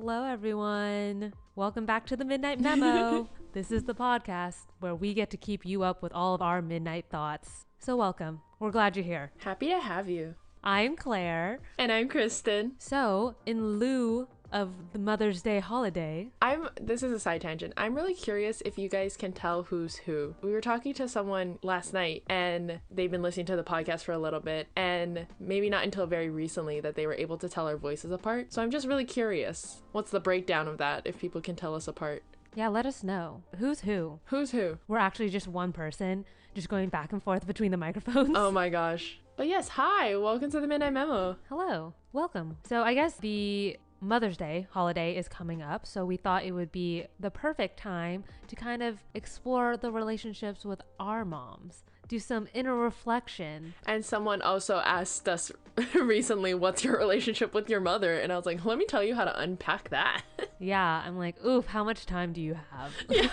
Hello, everyone. Welcome back to the Midnight Memo. This is the podcast where we get to keep you up with all of our midnight thoughts. So welcome. We're glad you're here. Happy to have you. I'm Claire. And I'm Kristen. So, in lieu of the Mother's Day holiday, This is a side tangent. I'm really curious if you guys can tell who's who. We were talking to someone last night and they've been listening to the podcast for a little bit, and maybe not until very recently that they were able to tell our voices apart. So I'm just really curious. What's the breakdown of that, if people can tell us apart? yeah, let us know. Who's who? Who's who? We're actually just one person, just going back and forth between the microphones. Oh my gosh. But yes, hi. Welcome to the Midnight Memo. Hello. Welcome. So I guess the Mother's Day holiday is coming up, so we thought it would be the perfect time to kind of explore the relationships with our moms, do some inner reflection. And someone also asked us recently, what's your relationship with your mother? And I was like, let me tell you how to unpack that. Yeah, I'm like, oof, how much time do you have? Yeah.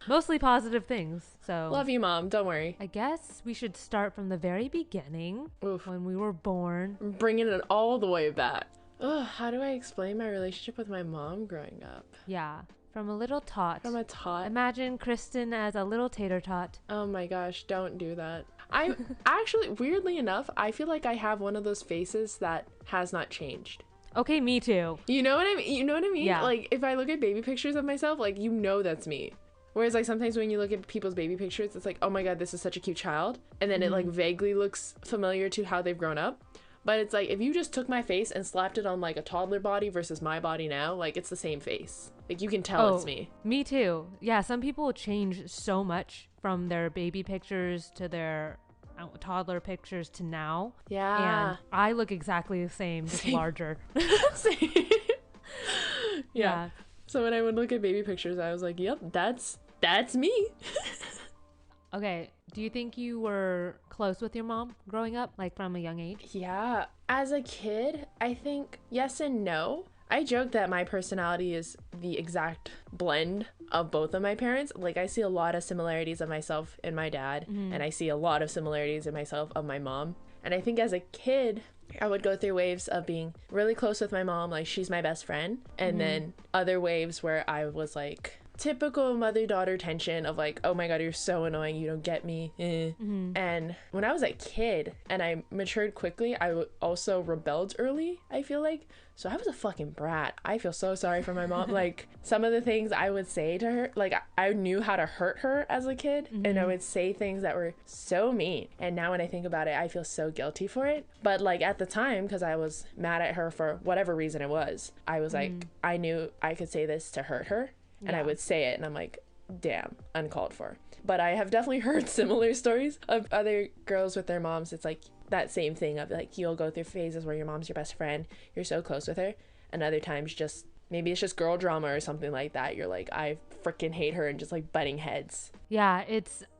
Mostly positive things. So Love you, Mom. Don't worry. I guess we should start from the very beginning. Oof. When we were born. Bringing it all the way back. Ugh, how do I explain my relationship with my mom growing up? Yeah, from a little tot. From a tot? Imagine Kristen as a little tater tot. Oh my gosh, don't do that. I actually, weirdly enough, I feel like I have one of those faces that has not changed. Okay, me too. You know what I mean? You know what I mean? Yeah. Like, if I look at baby pictures of myself, like, you know that's me. Whereas, like, sometimes when you look at people's baby pictures, it's like, oh my god, this is such a cute child. And then it, like, vaguely looks familiar to how they've grown up. But it's like, if you just took my face and slapped it on, like, a toddler body versus my body now, like, it's the same face. Like, you can tell it's me. Me too. Yeah, some people change so much from their baby pictures to their toddler pictures to now. Yeah. And I look exactly the same, just larger. Same. Yeah. So when I would look at baby pictures, I was like, yep, that's me. Okay, do you think you were close with your mom growing up, like from a young age? Yeah. As a kid, I think yes and no. I joke that my personality is the exact blend of both of my parents. Like, I see a lot of similarities of myself and my dad, and I see a lot of similarities in myself of my mom. And I think as a kid, I would go through waves of being really close with my mom, like she's my best friend, and then other waves where I was like typical mother-daughter tension of like, oh my god, you're so annoying, you don't get me. And when I was a kid and I matured quickly, I also rebelled early, I feel like. So I was a fucking brat. I feel so sorry for my mom. Like, some of the things I would say to her, like, I knew how to hurt her as a kid, and I would say things that were so mean. And now when I think about it, I feel so guilty for it. But like at the time, because I was mad at her for whatever reason it was, I was like, I knew I could say this to hurt her. And I would say it, and I'm like, damn, uncalled for. But I have definitely heard similar stories of other girls with their moms. It's like that same thing of like, you'll go through phases where your mom's your best friend, you're so close with her, and other times just maybe it's just girl drama or something like that. You're like, I freaking hate her, and just like butting heads. Yeah,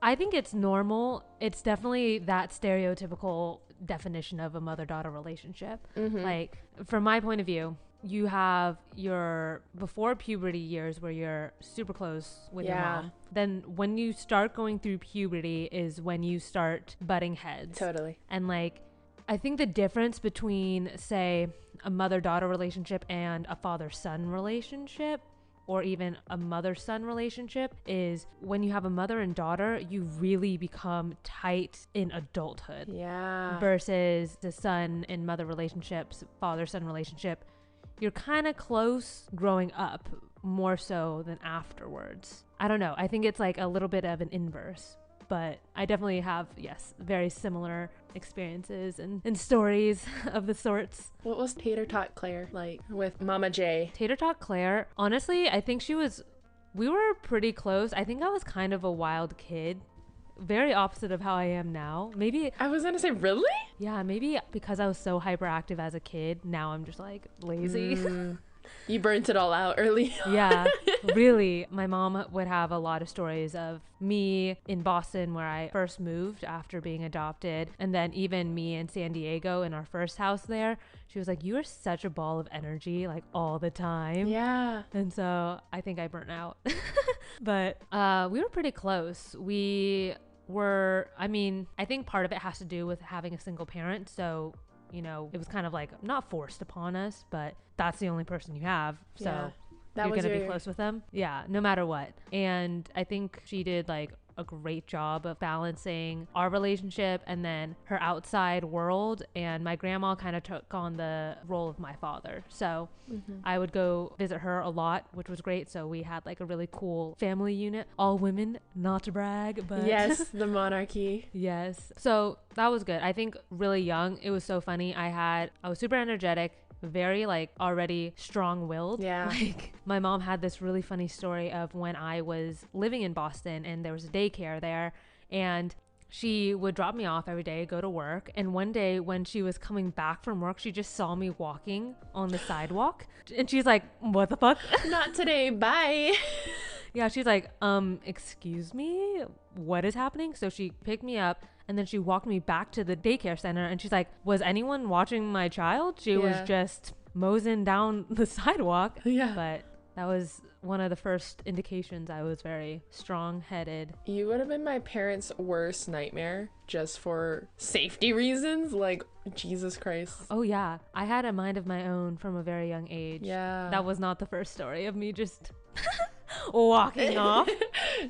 I think it's normal. It's definitely that stereotypical definition of a mother-daughter relationship. Like, from my point of view, you have your before puberty years where you're super close with your mom. Then when you start going through puberty is when you start butting heads. Totally. And like, I think the difference between, say, a mother-daughter relationship and a father-son relationship, or even a mother-son relationship, is when you have a mother and daughter, you really become tight in adulthood. Yeah. Versus the son and mother relationships, father-son relationship, you're kind of close growing up more so than afterwards. I don't know. I think it's like a little bit of an inverse, but I definitely have, yes, very similar experiences and stories of the sorts. What was Tater Tot Claire like with Mama J? Tater Tot Claire, honestly, I think we were pretty close. I think I was kind of a wild kid. Very opposite of how I am now. Maybe I was gonna say, really? Yeah, maybe because I was so hyperactive as a kid, now I'm just like lazy. You burnt it all out early. Yeah, really. My mom would have a lot of stories of me in Boston where I first moved after being adopted, and then even me in San Diego in our first house there. She was like, you are such a ball of energy, like all the time. Yeah. And so I think I burnt out. But we were pretty close. I think part of it has to do with having a single parent. So you know, it was kind of like not forced upon us, but that's the only person you have. So Yeah. That you're was going to be close with them. Yeah, no matter what. And I think she did like a great job of balancing our relationship and then her outside world. And my grandma kind of took on the role of my father. So I would go visit her a lot, which was great. So we had like a really cool family unit, all women, not to brag, but yes, the monarchy. yes. So that was good. I think really young, it was so funny. I was super energetic, very like already strong-willed. Yeah. Like my mom had this really funny story of when I was living in Boston and there was a daycare there, and she would drop me off every day, go to work. And one day when she was coming back from work, she just saw me walking on the sidewalk and she's like, what the fuck? Not today, bye. Yeah, she's like, excuse me, what is happening? So she picked me up and then she walked me back to the daycare center and she's like, was anyone watching my child? She was just moseying down the sidewalk. Yeah. But that was one of the first indications I was very strong-headed. You would have been my parents' worst nightmare just for safety reasons. Like, Jesus Christ. Oh yeah, I had a mind of my own from a very young age. Yeah. That was not the first story of me just walking off.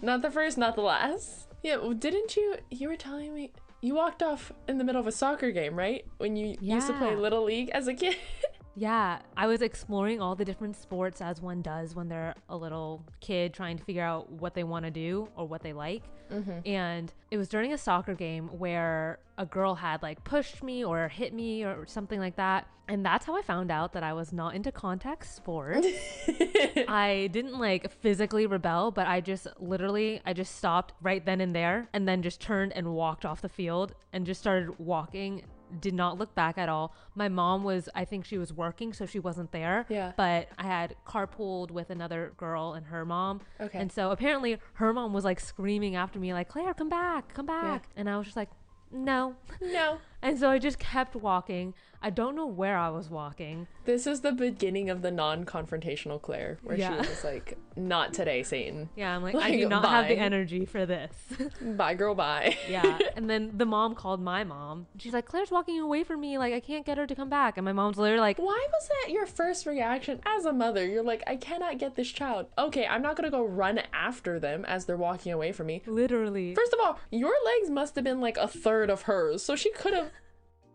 Not the first, not the last. Yeah, well, didn't you were telling me you walked off in the middle of a soccer game, right? When you used to play Little League as a kid. Yeah, I was exploring all the different sports as one does when they're a little kid trying to figure out what they want to do or what they like. And it was during a soccer game where a girl had like pushed me or hit me or something like that. And that's how I found out that I was not into contact sports. I didn't like physically rebel, but I just stopped right then and there and then just turned and walked off the field and just started walking. Did not look back at all. My mom I think she was working, so she wasn't there. Yeah. But I had carpooled with another girl and her mom. Okay. And so apparently her mom was like screaming after me, like, Claire, come back. Yeah. And I was just like, no. And so I just kept walking. I don't know where I was walking. This is the beginning of the non-confrontational Claire, where she was just like, not today, Satan. Yeah, I'm like I do not have the energy for this. Bye, girl, bye. Yeah. And then the mom called my mom. She's like, Claire's walking away from me. Like, I can't get her to come back. And my mom's literally like, why was that your first reaction as a mother? You're like, I cannot get this child. Okay, I'm not going to go run after them as they're walking away from me. Literally. First of all, your legs must have been like a third of hers. So she could have...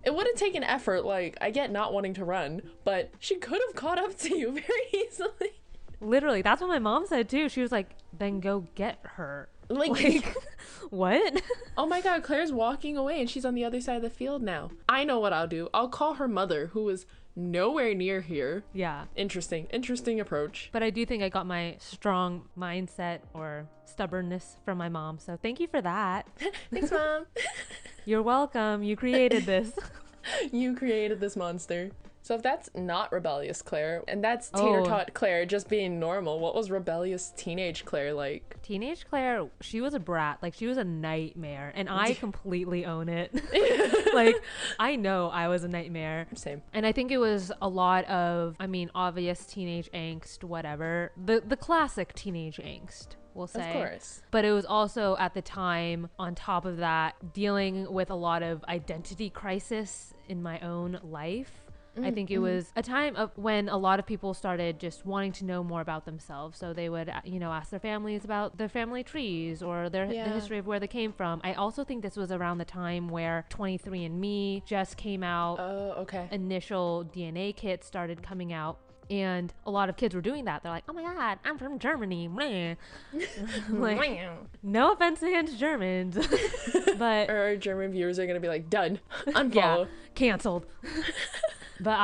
It would have taken effort. Like, I get not wanting to run, but she could have caught up to you very easily. Literally, that's what my mom said too. She was like, then go get her. Like what? Oh my God, Claire's walking away and she's on the other side of the field now. I know what I'll do. I'll call her mother, who is nowhere near here. Yeah. Interesting approach. But I do think I got my strong mindset or stubbornness from my mom. So thank you for that. Thanks, Mom. You're welcome. You created this. You created this monster. So if that's not rebellious Claire, and that's tater-tot Claire just being normal, what was rebellious teenage Claire like? Teenage Claire, she was a brat. Like, she was a nightmare. And I completely own it. Like, I know I was a nightmare. Same. And I think it was a lot of, obvious teenage angst, whatever. The classic teenage angst, we'll say. Of course. But it was also, at the time, on top of that, dealing with a lot of identity crisis in my own life. I think it was a time of when a lot of people started just wanting to know more about themselves. So they would, ask their families about their family trees or the history of where they came from. I also think this was around the time where 23andMe just came out. Oh, okay. Initial DNA kits started coming out. And a lot of kids were doing that. They're like, oh my God, I'm from Germany. Like, no offense against Germans. But our German viewers are going to be like, done. Unfollow. Yeah, canceled. But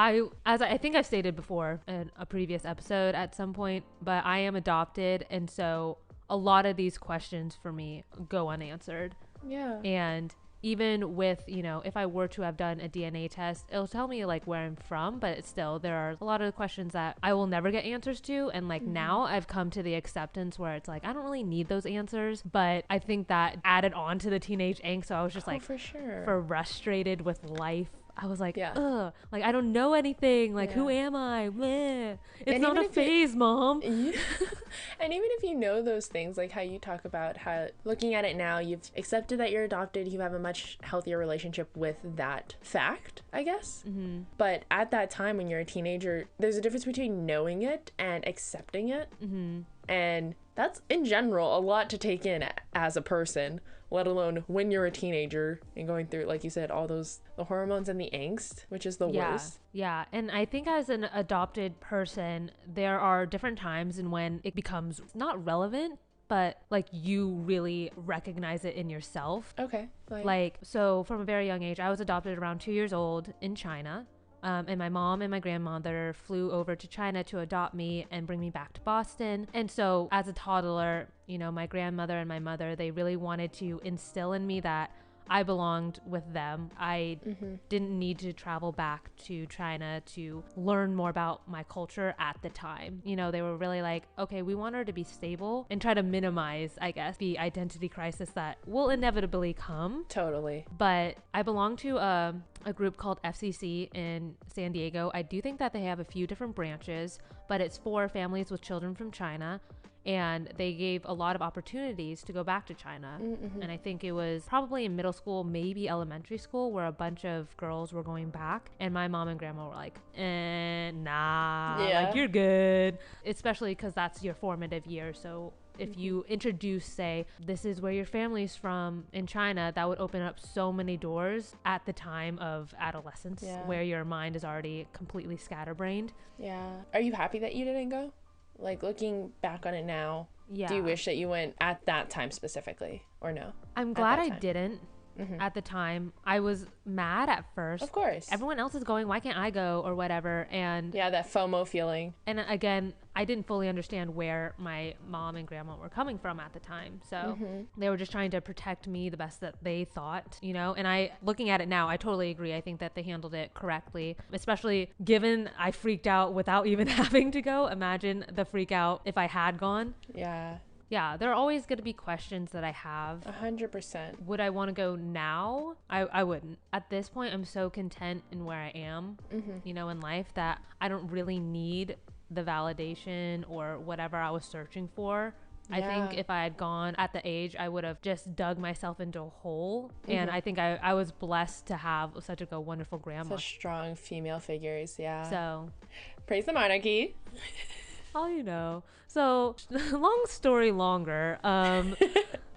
I think I've stated before in a previous episode at some point, but I am adopted. And so a lot of these questions for me go unanswered. Yeah. And even with, if I were to have done a DNA test, it'll tell me like where I'm from, but it's still, there are a lot of questions that I will never get answers to. And like now I've come to the acceptance where it's like, I don't really need those answers, but I think that added on to the teenage angst. So I was just like, for sure, frustrated with life. I was like, Yeah. ugh, like I don't know anything. Like, Yeah. who am I? Meh. It's And not even a if phase, Mom. And even if you know those things, like how you talk about how looking at it now, you've accepted that you're adopted, you have a much healthier relationship with that fact, I guess. But at that time when you're a teenager, there's a difference between knowing it and accepting it. And that's, in general, a lot to take in as a person, let alone when you're a teenager and going through, like you said, all those, the hormones and the angst, which is the worst. Yeah. And I think as an adopted person, there are different times in when it becomes not relevant, but like you really recognize it in yourself. Okay. Like, so from a very young age, I was adopted around 2 years old in China. And my mom and my grandmother flew over to China to adopt me and bring me back to Boston. And so as a toddler, you know, my grandmother and my mother, they really wanted to instill in me that I belonged with them. I didn't need to travel back to China to learn more about my culture at the time. You know, they were really like, okay, we want her to be stable and try to minimize, I guess, the identity crisis that will inevitably come. Totally. But I belong to a group called FCC in San Diego. I do think that they have a few different branches, but it's for families with children from China. And they gave a lot of opportunities to go back to China. And I think it was probably in middle school, maybe elementary school, where a bunch of girls were going back. And my mom and grandma were like, nah, like you're good. Especially because that's your formative year. So if you introduce, say, this is where your family's from in China, that would open up so many doors at the time of adolescence where your mind is already completely scatterbrained. Yeah. Are you happy that you didn't go? Like, looking back on it now, do you wish that you went at that time specifically, or no? I'm glad I didn't at the time. I was mad at first. Of course. Everyone else is going, why can't I go, or whatever. And yeah, that FOMO feeling. And again, I didn't fully understand where my mom and grandma were coming from at the time. So they were just trying to protect me the best that they thought, you know. And I, looking at it now, I totally agree. I think that they handled it correctly, especially given I freaked out without even having to go. Imagine the freak out if I had gone. Yeah, there are always going to be questions that I have. 100%. Would I want to go now? I wouldn't. At this point, I'm so content in where I am, you know, in life, that I don't really need the validation or whatever I was searching for. I think if I had gone at the age, I would have just dug myself into a hole. And I think I was blessed to have such a wonderful grandma. Such strong female figures, So, praise the monarchy. Oh, you know. So, long story longer,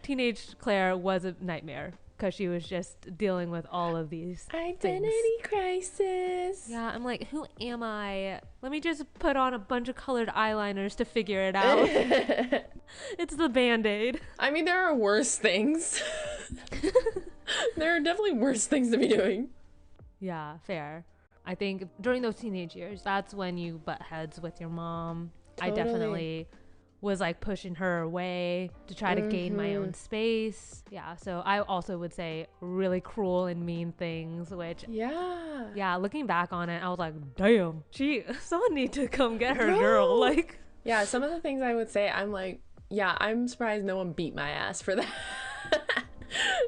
teenage Claire was a nightmare because she was just dealing with all of these identity crisis. Yeah, I'm like, who am I? Let me just put on a bunch of colored eyeliners to figure it out. It's the Band-Aid. I mean, there are worse things. There are definitely worse things to be doing. Yeah, fair. I think during those teenage years, that's when you butt heads with your mom. Totally. I definitely was like pushing her away to try to gain my own space. Yeah, so I also would say really cruel and mean things, which looking back on it, I was like, damn, someone need to come get her, girl. Like, yeah, some of the things I would say, I'm like, yeah, I'm surprised no one beat my ass for that.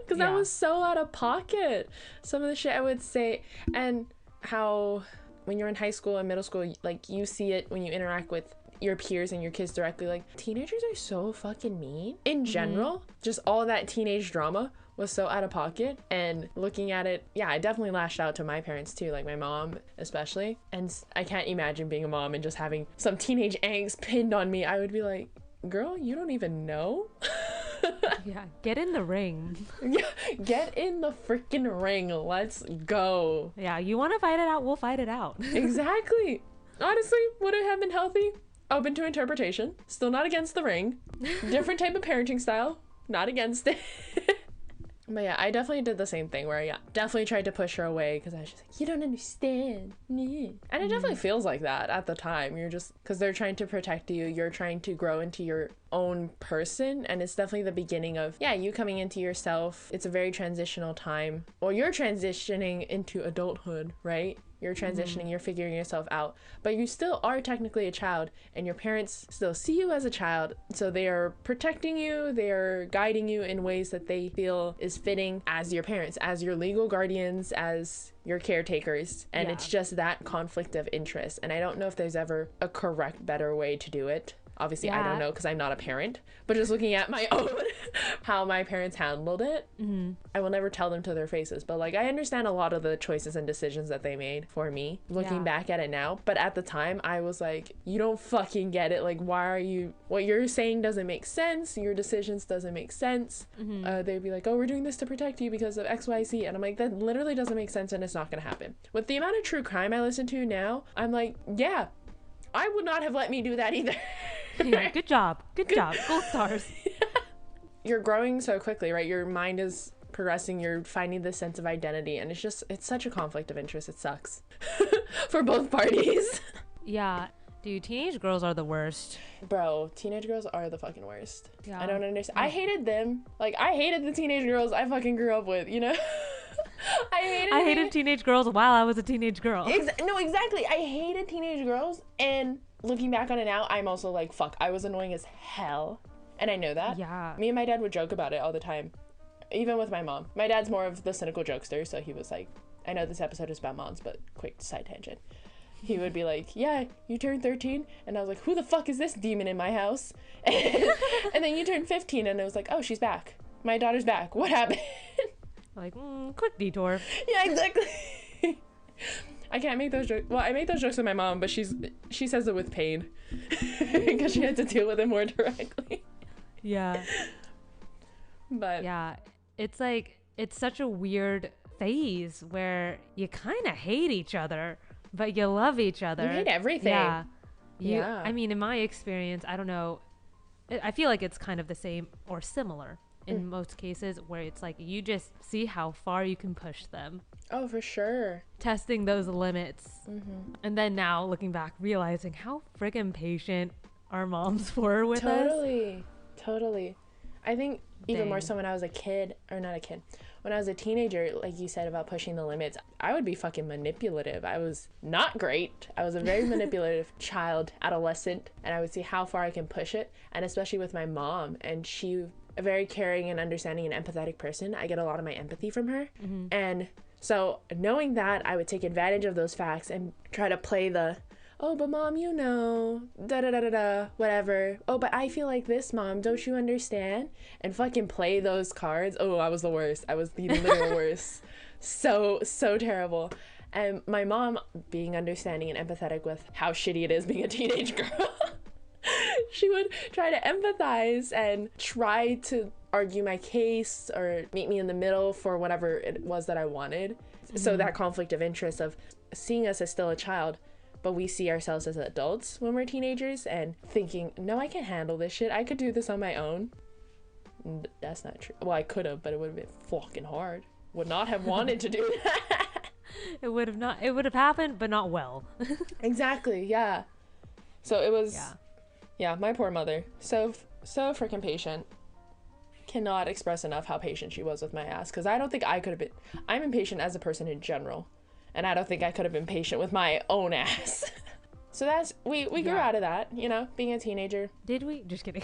Because that was so out of pocket. Some of the shit I would say, and how when you're in high school and middle school, like, you see it when you interact with your peers and your kids directly, like, teenagers are so fucking mean in general. Just all that teenage drama was so out of pocket. And looking at it, I definitely lashed out to my parents too, like my mom especially. And I can't imagine being a mom and just having some teenage angst pinned on me. I would be like, girl, you don't even know. Yeah, get in the ring. Yeah, get in the freaking ring. Let's go. Yeah, you want to fight it out? We'll fight it out. Exactly. Honestly, would it have been healthy? Open to interpretation. Still not against the ring. Different type of parenting style. Not against it. But yeah, I definitely did the same thing where I definitely tried to push her away because I was just like, you don't understand. And it definitely feels like that at the time. You're just, because they're trying to protect you. You're trying to grow into your own person. And it's definitely the beginning of, you coming into yourself. It's a very transitional time. Well, you're transitioning into adulthood, right? You're transitioning, you're figuring yourself out, but you still are technically a child, and your parents still see you as a child, so they are protecting you, they are guiding you in ways that they feel is fitting as your parents, as your legal guardians, as your caretakers, and Yeah. it's just that conflict of interest. And I don't know if there's ever a correct, better way to do it. Obviously, I don't know because I'm not a parent, but just looking at my own, how my parents handled it, I will never tell them to their faces. But like, I understand a lot of the choices and decisions that they made for me looking back at it now. But at the time, I was like, you don't fucking get it. Like, why are you, what you're saying doesn't make sense. Your decisions doesn't make sense. They'd be like, oh, we're doing this to protect you because of X, Y, Z. And I'm like, that literally doesn't make sense and it's not going to happen. With the amount of true crime I listen to now, I'm like, yeah, I would not have let me do that either. Yeah, good job. Good job. Gold stars. You're growing so quickly, right? Your mind is progressing. You're finding this sense of identity. And it's such a conflict of interest. It sucks for both parties. Yeah. Dude, teenage girls are the worst. Bro, teenage girls are the fucking worst. Yeah. I don't understand. I hated them. Like, I hated the teenage girls I fucking grew up with, you know? I hated teenage girls while I was a teenage girl. No, exactly. I hated teenage girls, and looking back on it now, I'm also like, fuck, I was annoying as hell, and I know that. Yeah. Me and my dad would joke about it all the time, even with my mom. My dad's more of the cynical jokester, so he was like, I know this episode is about moms, but quick side tangent. He would be like, yeah, you turned 13, and I was like, who the fuck is this demon in my house? And then you turned 15, and I was like, oh, she's back. My daughter's back. What happened? Like, quick detour. Yeah, exactly. I can't make those jokes. Well, I make those jokes with my mom, but she says it with pain because she had to deal with it more directly. Yeah. But yeah, it's like, it's such a weird phase where you kind of hate each other, but you love each other. You hate everything. Yeah. Yeah. I mean, in my experience, I don't know. I feel like it's kind of the same or similar in most cases, where it's like you just see how far you can push them. Oh, for sure. Testing those limits. And then now looking back, realizing how friggin' patient our moms were with us. Totally. I think even more so when I was a kid, or not a kid, when I was a teenager, like you said about pushing the limits, I would be fucking manipulative. I was not great. I was a very manipulative child, adolescent, and I would see how far I can push it. And especially with my mom, and she, a very caring and understanding and empathetic person. I get a lot of my empathy from her. And so knowing that, I would take advantage of those facts and try to play the, oh, but mom, you know, da-da-da-da-da, whatever. Oh, but I feel like this, mom, don't you understand? And fucking play those cards. Oh, I was the worst. I was the literal worst. So terrible. And my mom, being understanding and empathetic with how shitty it is being a teenage girl, she would try to empathize and try to argue my case or meet me in the middle for whatever it was that I wanted. So that conflict of interest of seeing us as still a child, but we see ourselves as adults when we're teenagers and thinking, no, I can handle this shit. I could do this on my own. That's not true. Well, I could have, but it would have been fucking hard. Would not have wanted to do that. It would have happened, but not well. Exactly, yeah. So it was, yeah, my poor mother. So freaking patient. Cannot express enough how patient she was with my ass, because I don't think I could have been. I'm impatient as a person in general, and I don't think I could have been patient with my own ass. So that's, we grew out of that, you know, being a teenager. Did we? Just kidding.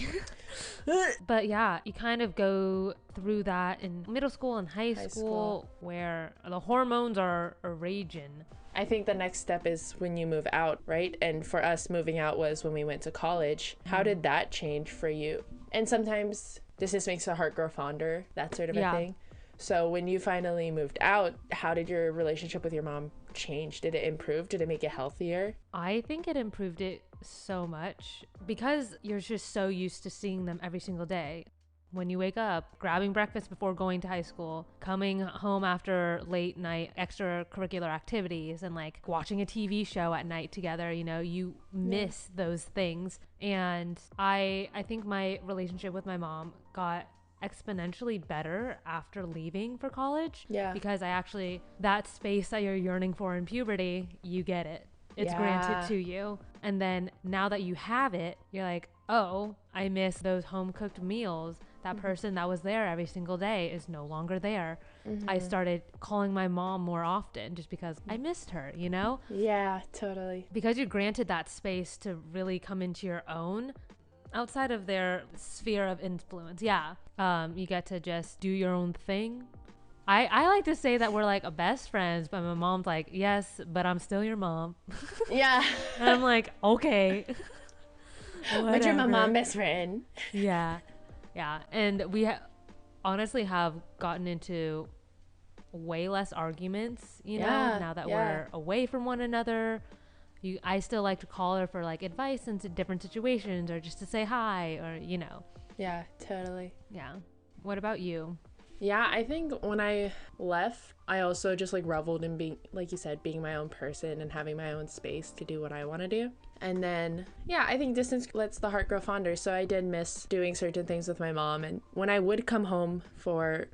But yeah, you kind of go through that in middle school and high school where the hormones are raging. I think the next step is when you move out, right? And for us, moving out was when we went to college. How did that change for you? And sometimes this just makes the heart grow fonder, that sort of a thing. So when you finally moved out, how did your relationship with your mom change? Did it improve? Did it make it healthier? I think it improved it so much because you're just so used to seeing them every single day. When you wake up, grabbing breakfast before going to high school, coming home after late night extracurricular activities, and like watching a TV show at night together, you know, you miss those things. And I think my relationship with my mom got exponentially better after leaving for college. Yeah. Because I actually, that space that you're yearning for in puberty, you get it. It's granted to you. And then now that you have it, you're like, oh, I miss those home cooked meals. That person that was there every single day is no longer there. I started calling my mom more often just because I missed her, you know? Yeah, totally. Because you're granted that space to really come into your own outside of their sphere of influence. Yeah. You get to just do your own thing. I like to say that we're like best friends, but my mom's like, yes, but I'm still your mom. Yeah. And I'm like, okay. But you're my Whatever. mom best friend. Yeah. Yeah. And we honestly have gotten into way less arguments, you know, Yeah, now that yeah. we're away from one another. I still like to call her for like advice into different situations or just to say hi or, you know. Yeah, totally. Yeah. What about you? Yeah, I think when I left, I also just like reveled in being, like you said, being my own person and having my own space to do what I want to do. And then, yeah, I think distance lets the heart grow fonder. So I did miss doing certain things with my mom. And when I would come home for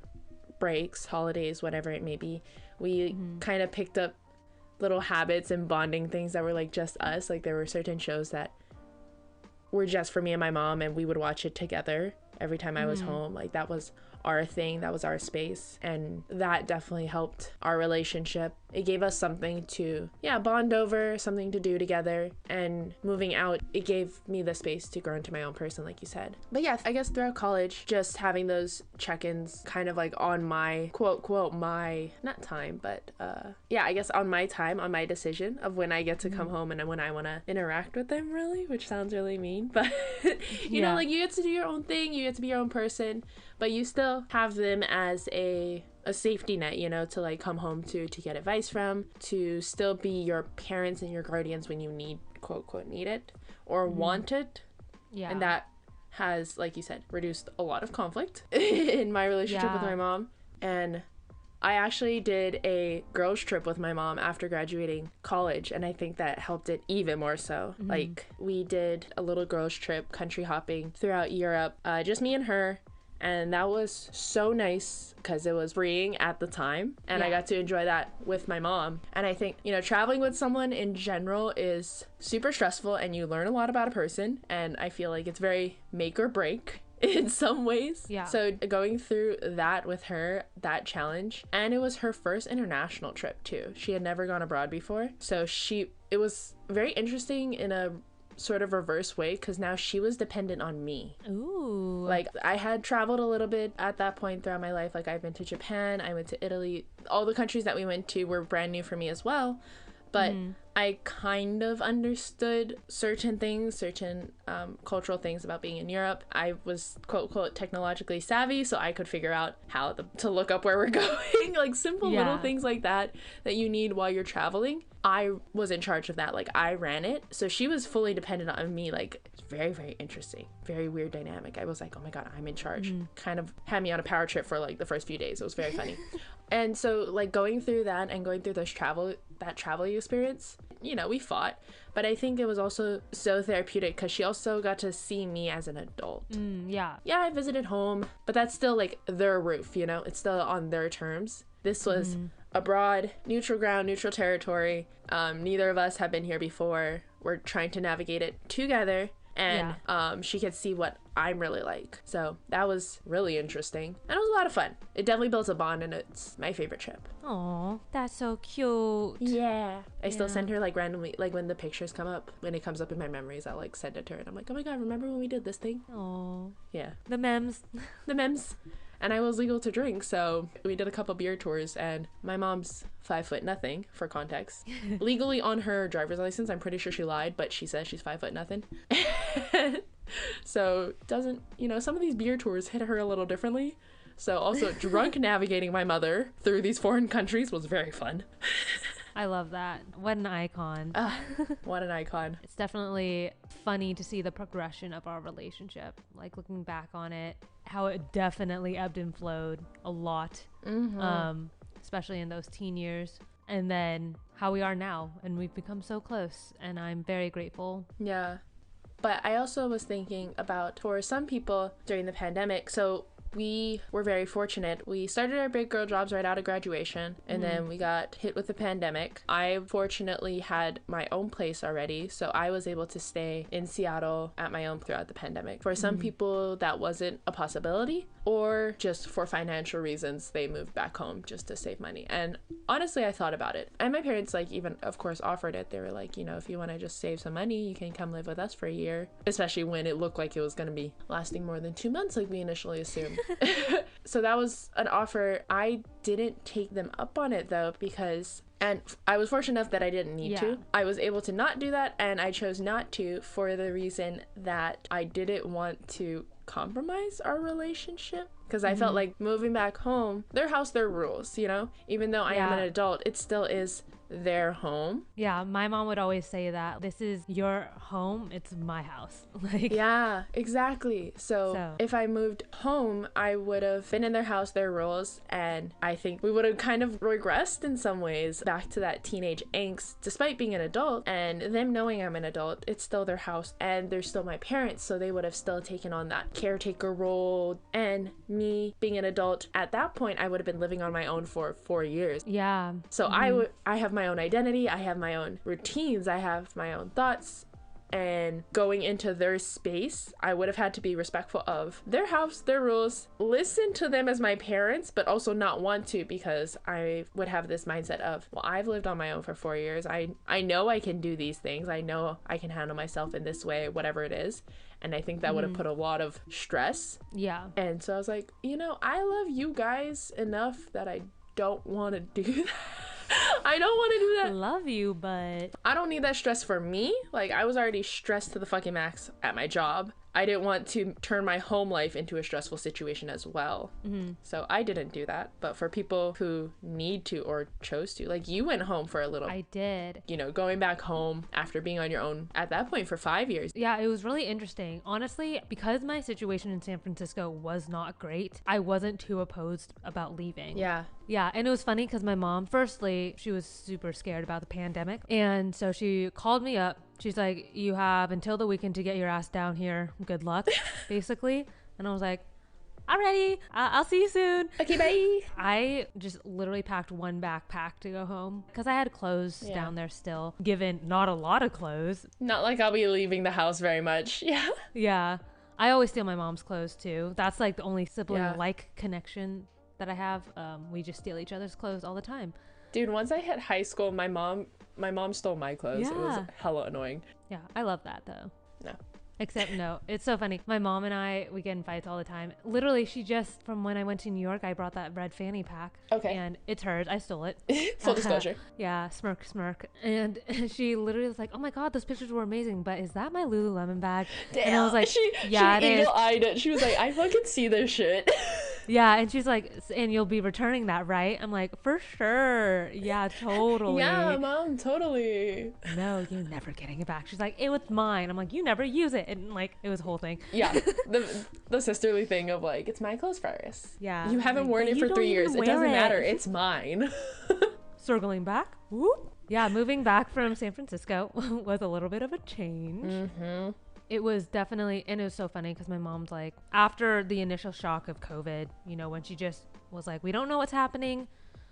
breaks, holidays, whatever it may be, we kind of picked up little habits and bonding things that were like just us. Like there were certain shows that were just for me and my mom, and we would watch it together every time I was home. Like that was our thing, that was our space, and that definitely helped our relationship. It gave us something to bond over, something to do together, and moving out, it gave me the space to grow into my own person, like you said. But yeah, I guess throughout college, just having those check-ins kind of like on my quote my not time, but I guess on my time, on my decision of when I get to come home and when I want to interact with them, really, which sounds really mean, but you know, like you get to do your own thing, you get to be your own person, but you still have them as a safety net, you know, to like come home to get advice from, to still be your parents and your guardians when you need, quote need it or want it. Yeah. And that has, like you said, reduced a lot of conflict in my relationship with my mom. And I actually did a girls trip with my mom after graduating college, and I think that helped it even more so. Like we did a little girls trip, country hopping throughout Europe, just me and her. And that was so nice because it was freeing at the time. And I got to enjoy that with my mom. And I think, you know, traveling with someone in general is super stressful and you learn a lot about a person. And I feel like it's very make or break in some ways. Yeah. So going through that with her, that challenge. And it was her first international trip too. She had never gone abroad before. So it was very interesting in a sort of reverse way because now she was dependent on me. Ooh. Like I had traveled a little bit at that point throughout my life. Like I've been to Japan, I went to Italy. All the countries that we went to were brand new for me as well. But I kind of understood certain things, certain cultural things about being in Europe. I was quote technologically savvy, so I could figure out how to look up where we're going, like simple little things like that you need while you're traveling. I was in charge of that. Like I ran it, so she was fully dependent on me. Like it's very, very interesting, very weird dynamic. I was like, oh my god, I'm in charge. Kind of had me on a power trip for like the first few days. It was very funny. And so like going through that and going through that travel experience, you know, we fought, but I think it was also so therapeutic because she also got to see me as an adult. Yeah, I visited home, but that's still like their roof, you know, it's still on their terms. This was abroad, neutral ground, neutral territory. Neither of us have been here before. We're trying to navigate it together. And she could see what I'm really like. So that was really interesting. And it was a lot of fun. It definitely built a bond, and it's my favorite trip. Oh, that's so cute. Yeah. I still send her like randomly, like when the pictures come up, when it comes up in my memories, I'll like send it to her. And I'm like, oh my god, remember when we did this thing? Oh. Yeah. The memes. The memes. And I was legal to drink, so we did a couple beer tours, and my mom's 5'0", for context. Legally on her driver's license, I'm pretty sure she lied, but she says she's 5'0". So doesn't, you know, some of these beer tours hit her a little differently. So also drunk navigating my mother through these foreign countries was very fun. I love that. What an icon. What an icon. It's definitely funny to see the progression of our relationship. Like looking back on it, how it definitely ebbed and flowed a lot, especially in those teen years. And then how we are now, and we've become so close, and I'm very grateful. Yeah. But I also was thinking about, for some people during the pandemic, so we were very fortunate. We started our big girl jobs right out of graduation, and then we got hit with the pandemic. I fortunately had my own place already, so I was able to stay in Seattle at my own throughout the pandemic. For some people, that wasn't a possibility, or just for financial reasons, they moved back home just to save money. And honestly, I thought about it. And my parents, like, even, of course, offered it. They were like, you know, if you want to just save some money, you can come live with us for a year, especially when it looked like it was going to be lasting more than 2 months, like we initially assumed. So that was an offer. I didn't take them up on it though, because, and I was fortunate enough that I didn't need to. I was able to not do that, and I chose not to for the reason that I didn't want to compromise our relationship, because I felt like moving back home, their house, their rules, you know, even though I am an adult, it still is their home. Yeah, my mom would always say that this is your home, it's my house. Like, yeah, exactly. So if I moved home, I would have been in their house, their rules, and I think we would have kind of regressed in some ways back to that teenage angst, despite being an adult and them knowing I'm an adult. It's still their house and they're still my parents, so they would have still taken on that caretaker role, and me being an adult at that point, I would have been living on my own for 4 years. Yeah. So I have my own identity, I have my own routines, I have my own thoughts, and going into their space, I would have had to be respectful of their house, their rules, listen to them as my parents, but also not want to, because I would have this mindset of, well, I've lived on my own for 4 years. I know I can do these things. I know I can handle myself in this way, whatever it is. And I think that would have put a lot of stress. Yeah. And so I was like, you know, I love you guys enough that I don't want to do that. I don't want to do that. Love you, but I don't need that stress for me. Like, I was already stressed to the fucking max at my job. I didn't want to turn my home life into a stressful situation as well. So I didn't do that. But for people who need to or chose to, like, you went home for a little. I did. You know, going back home after being on your own at that point for 5 years. Yeah, it was really interesting. Honestly, because my situation in San Francisco was not great, I wasn't too opposed about leaving. Yeah. Yeah, and it was funny because my mom, firstly, she was super scared about the pandemic. And so she called me up. She's like, you have until the weekend to get your ass down here. Good luck, basically. And I was like, alrighty, I'll see you soon. Okay, bye. I just literally packed one backpack to go home because I had clothes down there still, given not a lot of clothes. Not like I'll be leaving the house very much. Yeah. Yeah. I always steal my mom's clothes too. That's like the only sibling-like connection that I have. We just steal each other's clothes all the time. Dude, once I hit high school, my mom stole my clothes. It was hella annoying. Yeah, I love that though. No. Except no, it's so funny. My mom and I, we get in fights all the time. Literally, she just, from when I went to New York, I brought that red fanny pack. Okay. And it's hers. I stole it. Full disclosure. Yeah, smirk. And she literally was like, oh my God, those pictures were amazing, but is that my Lululemon bag? Damn. And I was like, she eagle-eyed it. She was like, I fucking see this shit. Yeah, and she's like, and you'll be returning that, right? I'm like, for sure. Yeah, totally. Yeah, Mom, totally. No, you're never getting it back. She's like, it was mine. I'm like, you never use it. And like, it was a whole thing. Yeah, the sisterly thing of like, it's my clothes first. Yeah. You haven't worn it for 3 years. It doesn't matter. It's mine. Circling back. Whoop. Yeah, moving back from San Francisco was a little bit of a change. Mm-hmm. It was definitely, and it was so funny because my mom's like, after the initial shock of COVID, you know, when she just was like, we don't know what's happening,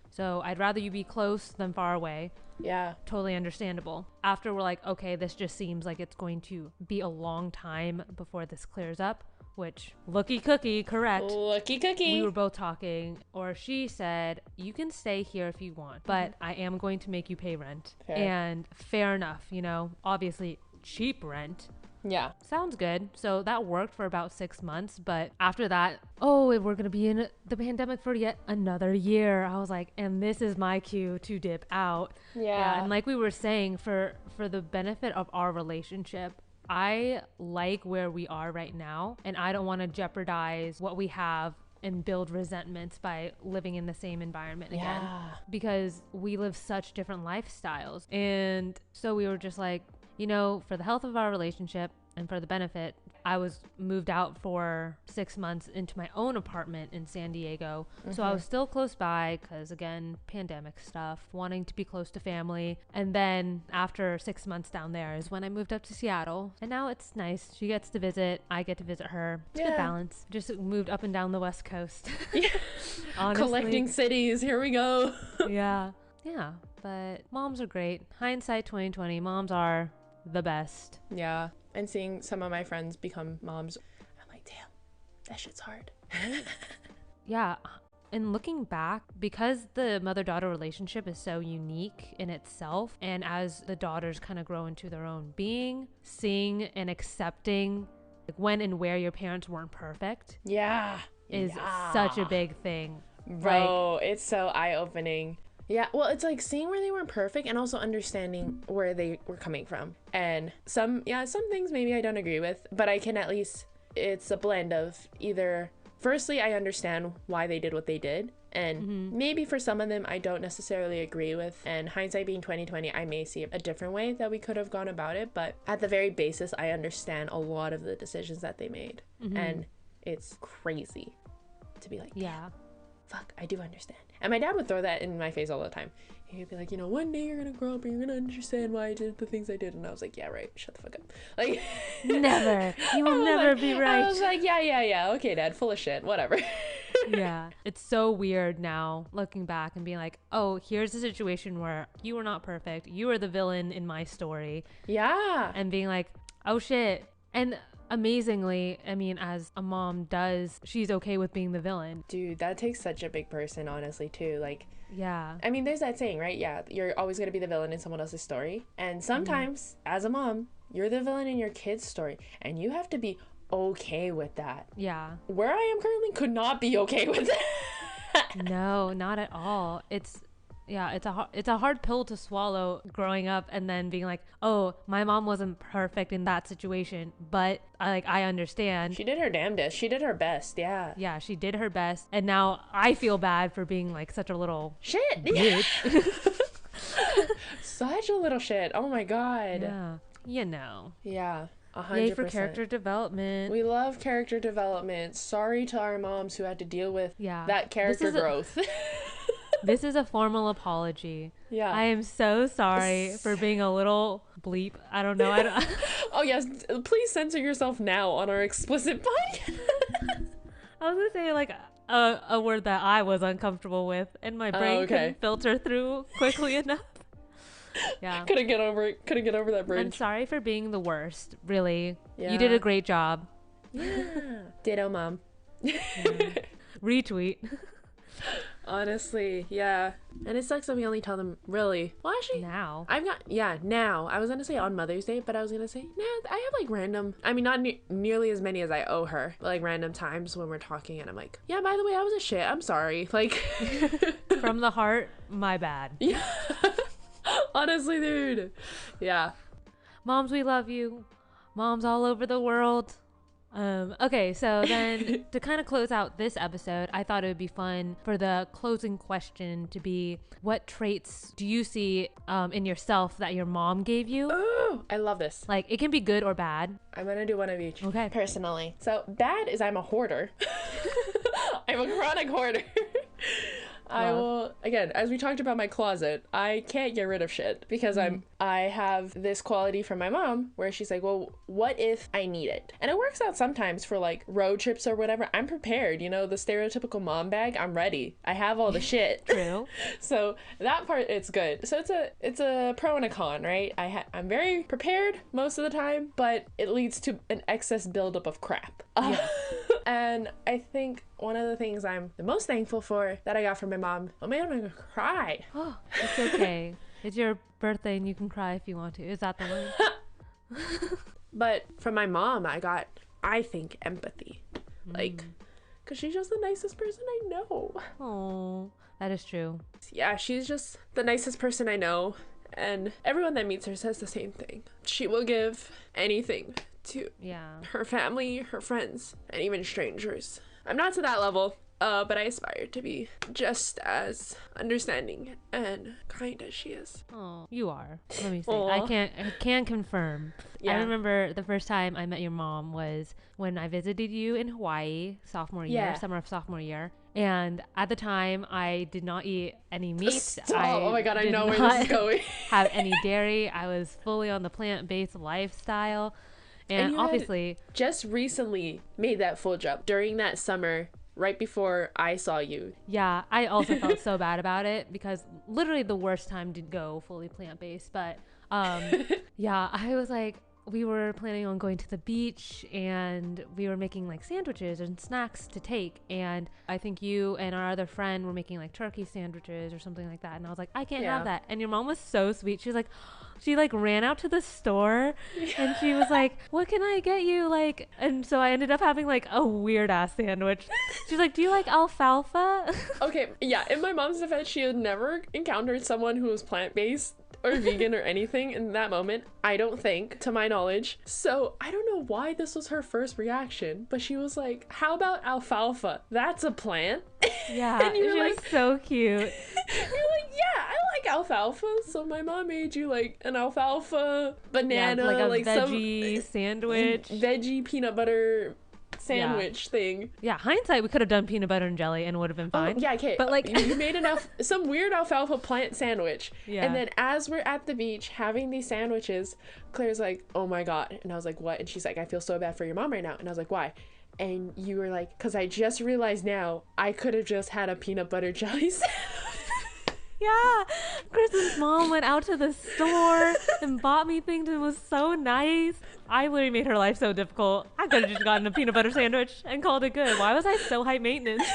so I'd rather you be close than far away. Yeah. Totally understandable. After we're like, okay, this just seems like it's going to be a long time before this clears up, which, looky cookie, correct. Lucky cookie. We were both talking, or she said, you can stay here if you want, but I am going to make you pay rent. Fair. And fair enough, you know, obviously cheap rent. Yeah. Sounds good. So that worked for about 6 months. But after that, we're going to be in the pandemic for yet another year. I was like, and this is my cue to dip out. Yeah. And like we were saying, for the benefit of our relationship, I like where we are right now. And I don't want to jeopardize what we have and build resentments by living in the same environment again. Because we live such different lifestyles. And so we were just like, you know, for the health of our relationship and for the benefit, I was moved out for 6 months into my own apartment in San Diego. So I was still close by because, again, pandemic stuff, wanting to be close to family. And then after 6 months down there is when I moved up to Seattle. And now it's nice. She gets to visit. I get to visit her. It's good balance. Just moved up and down the West Coast. Honestly. Collecting cities. Here we go. Yeah. But moms are great. Hindsight 2020. Moms are the best. Yeah. And seeing some of my friends become moms, I'm like, damn, that shit's hard. Yeah. And looking back, because the mother-daughter relationship is so unique in itself, and as the daughters kind of grow into their own being, seeing and accepting like when and where your parents weren't perfect. Yeah. is such a big thing. Bro, it's so eye-opening. Yeah, well, it's like seeing where they weren't perfect and also understanding where they were coming from. And some things maybe I don't agree with, but I can at least, it's a blend of either, firstly, I understand why they did what they did. And maybe for some of them, I don't necessarily agree with. And hindsight being 2020, I may see a different way that we could have gone about it. But at the very basis, I understand a lot of the decisions that they made. And it's crazy to be like, yeah, fuck, I do understand. And my dad would throw that in my face all the time. He'd be like, you know, one day you're gonna grow up and you're gonna understand why I did the things I did. And I was like, yeah, right, shut the fuck up. Like, never. You will never be right. I was like, yeah, okay, Dad, full of shit, whatever. Yeah, it's so weird now looking back and being like, oh, here's a situation where you were not perfect. You were the villain in my story. Yeah. And being like, oh shit. And amazingly, I mean, as a mom does, she's okay with being the villain. Dude, that takes such a big person, honestly, too. Like, yeah. I mean, there's that saying, right? Yeah, you're always going to be the villain in someone else's story. And sometimes, as a mom, you're the villain in your kid's story. And you have to be okay with that. Yeah. Where I am currently could not be okay with that. No, not at all. It's a hard pill to swallow growing up and then being like, oh, my mom wasn't perfect in that situation, but I understand. She did her damnedest. She did her best. Yeah. Yeah, she did her best. And now I feel bad for being like such a little shit. Bitch. Such a little shit. Oh my God. Yeah. You know. Yeah. 100%. Yay for character development. We love character development. Sorry to our moms who had to deal with that character growth. This is a formal apology. Yeah. I am so sorry for being a little bleep. I don't know. Oh, yes. Please censor yourself now on our explicit podcast. I was going to say like a word that I was uncomfortable with and my brain couldn't filter through quickly enough. Yeah. Couldn't get over that bridge. I'm sorry for being the worst. Really. Yeah. You did a great job. Yeah. Ditto, Mom. Yeah. Retweet. Honestly, yeah. And it sucks that we only tell them, really. Well, actually, now. Now. I was going to say on Mother's Day, but I was going to say, I have like random, I mean, not nearly as many as I owe her, but like random times when we're talking and I'm like, yeah, by the way, I was a shit. I'm sorry. Like, from the heart, my bad. Yeah. Honestly, dude. Yeah. Moms, we love you. Moms all over the world. Okay, so then to kind of close out this episode, I thought it would be fun for the closing question to be, what traits do you see in yourself that your mom gave you? Oh, I love this. Like, it can be good or bad. I'm gonna do one of each. Okay. Personally. So bad is I'm a hoarder. I'm a chronic hoarder. I will, again, as we talked about my closet, I can't get rid of shit because I have this quality from my mom where she's like, well, what if I need it? And it works out sometimes for like road trips or whatever. I'm prepared, you know, the stereotypical mom bag, I'm ready. I have all the shit. True. So that part, it's good. So it's a pro and a con, right? I'm very prepared most of the time, but it leads to an excess buildup of crap. Yeah. And I think one of the things I'm the most thankful for that I got from my mom, oh man, I'm gonna cry. Oh, it's okay. It's your birthday and you can cry if you want to. Is that the one? But from my mom, I got, I think, empathy. Like, because she's just the nicest person I know. Oh, that is true. Yeah, she's just the nicest person I know. And everyone that meets her says the same thing. She will give anything to her family, her friends, and even strangers. I'm not to that level, but I aspire to be just as understanding and kind as she is. Oh, you are. Let me say. I can confirm. Yeah. I remember the first time I met your mom was when I visited you in Hawaii summer of sophomore year. And at the time, I did not eat any meat. Oh my God, I know where this is going. Have any dairy. I was fully on the plant-based lifestyle. And obviously just recently made that full jump during that summer right before I saw you. Yeah, I also felt so bad about it because literally the worst time to go fully plant-based. But yeah, I was like, we were planning on going to the beach and we were making like sandwiches and snacks to take. And I think you and our other friend were making like turkey sandwiches or something like that. And I was like, I can't have that. And your mom was so sweet. She was like, she like ran out to the store and she was like, what can I get you? Like, and so I ended up having like a weird ass sandwich. She's like, do you like alfalfa? Okay, yeah, in my mom's defense, she had never encountered someone who was plant-based or vegan or anything in that moment, I don't think, to my knowledge. So I don't know why this was her first reaction, but she was like, how about alfalfa? That's a plant. Yeah, and she was so cute. You're like, yeah, I like alfalfa. So my mom made you like an alfalfa banana, like a veggie sandwich, veggie peanut butter sandwich thing. Yeah, hindsight, we could have done peanut butter and jelly and it would have been fine. Yeah, okay. But like you made some weird alfalfa plant sandwich. Yeah. And then as we're at the beach having these sandwiches, Claire's like, oh my God. And I was like, what? And she's like, I feel so bad for your mom right now. And I was like, why? And you were like, because I just realized now I could have just had a peanut butter jelly sandwich. Yeah, Kristen's mom went out to the store and bought me things and it was so nice. I literally made her life so difficult. I could have just gotten a peanut butter sandwich and called it good. Why was I so high maintenance?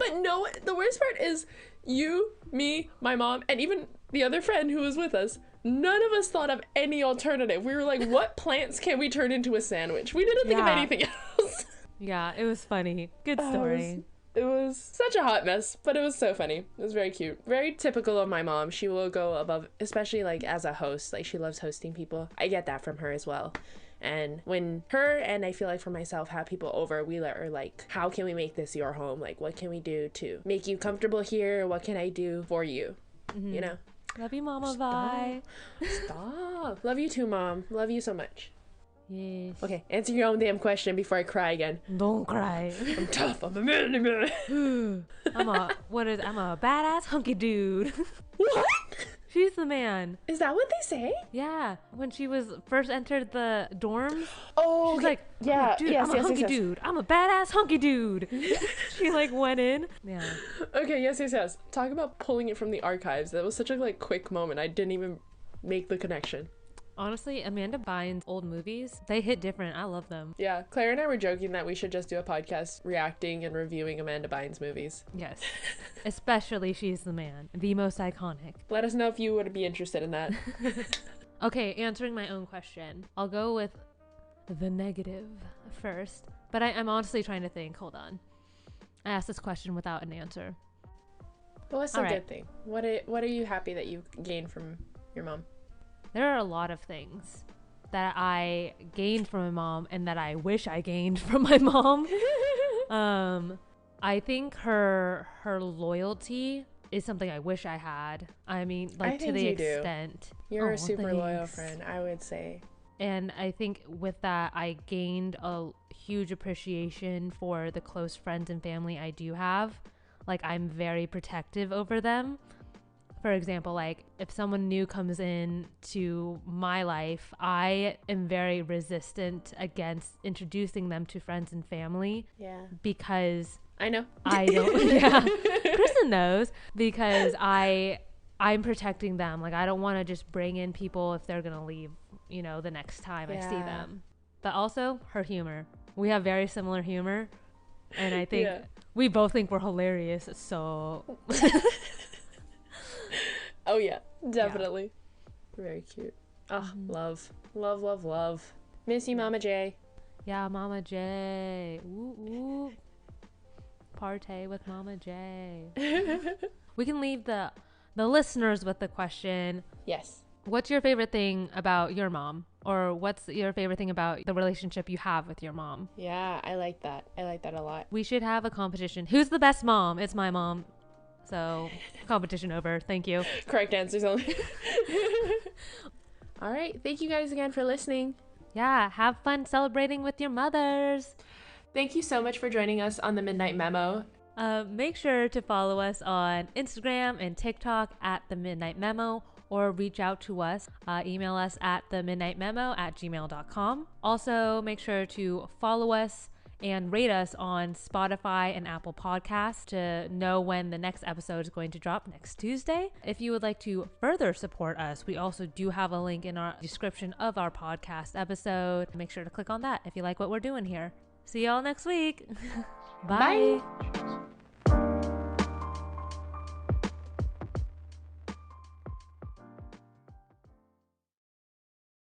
But no, the worst part is you, me, my mom, and even the other friend who was with us, none of us thought of any alternative. We were like, what plants can we turn into a sandwich? We didn't think of anything else. Yeah, it was funny. Good story. It was such a hot mess, but it was so funny. It was very cute. Very typical of my mom. She will go above, especially like as a host. Like she loves hosting people. I get that from her as well. And when her and I feel like for myself have people over, we let her like, how can we make this your home? Like what can we do to make you comfortable here? What can I do for you? Mm-hmm. You know? Love you, Mama. Bye. Stop. Love you too, Mom. Love you so much. Yes. Okay, answer your own damn question before I cry again. Don't cry. I'm tough. I'm a manly man. I'm a badass hunky dude. What? She's the man. Is that what they say? Yeah. When she was first entered the dorms. Oh, she's like, yeah, dude, I'm a hunky dude. I'm a badass hunky dude. She like went in. Yeah. Okay, yes. Talk about pulling it from the archives. That was such a like quick moment. I didn't even make the connection. Honestly, Amanda Bynes' old movies, they hit different. I love them. Yeah, Claire and I were joking that we should just do a podcast reacting and reviewing Amanda Bynes' movies. Yes. Especially She's the Man, the most iconic. Let us know if you would be interested in that. Okay, answering my own question. I'll go with the negative first, but I'm honestly trying to think. Hold on. I asked this question without an answer. Well, that's a good thing. What are you happy that you gained from your mom? There are a lot of things that I gained from my mom and that I wish I gained from my mom. I think her loyalty is something I wish I had. I mean, like to the extent. You're a super loyal friend, I would say. And I think with that, I gained a huge appreciation for the close friends and family I do have. Like, I'm very protective over them. For example, like if someone new comes in to my life, I am very resistant against introducing them to friends and family. Yeah. Because I know. I don't. Yeah. Kristen knows because I'm protecting them. Like I don't want to just bring in people if they're gonna leave, you know, the next time I see them. But also her humor. We have very similar humor, and I think we both think we're hilarious. So. Oh yeah, definitely. Yeah. Very cute. Oh, love. Miss you, Mama J. Yeah, Mama J. Ooh, ooh. Partay with Mama J. We can leave the listeners with the question. Yes. What's your favorite thing about your mom? Or what's your favorite thing about the relationship you have with your mom? Yeah, I like that. I like that a lot. We should have a competition. Who's the best mom? It's my mom. So, competition over. Thank you. Correct answers only. All right. Thank you guys again for listening. Yeah. Have fun celebrating with your mothers. Thank you so much for joining us on the Midnight Memo. Make sure to follow us on Instagram and TikTok at the Midnight Memo, or reach out to us. Email us at themidnightmemo@gmail.com. Also, make sure to follow us and rate us on Spotify and Apple Podcasts to know when the next episode is going to drop next Tuesday. If you would like to further support us, we also do have a link in our description of our podcast episode. Make sure to click on that if you like what we're doing here. See y'all next week. Bye. Bye.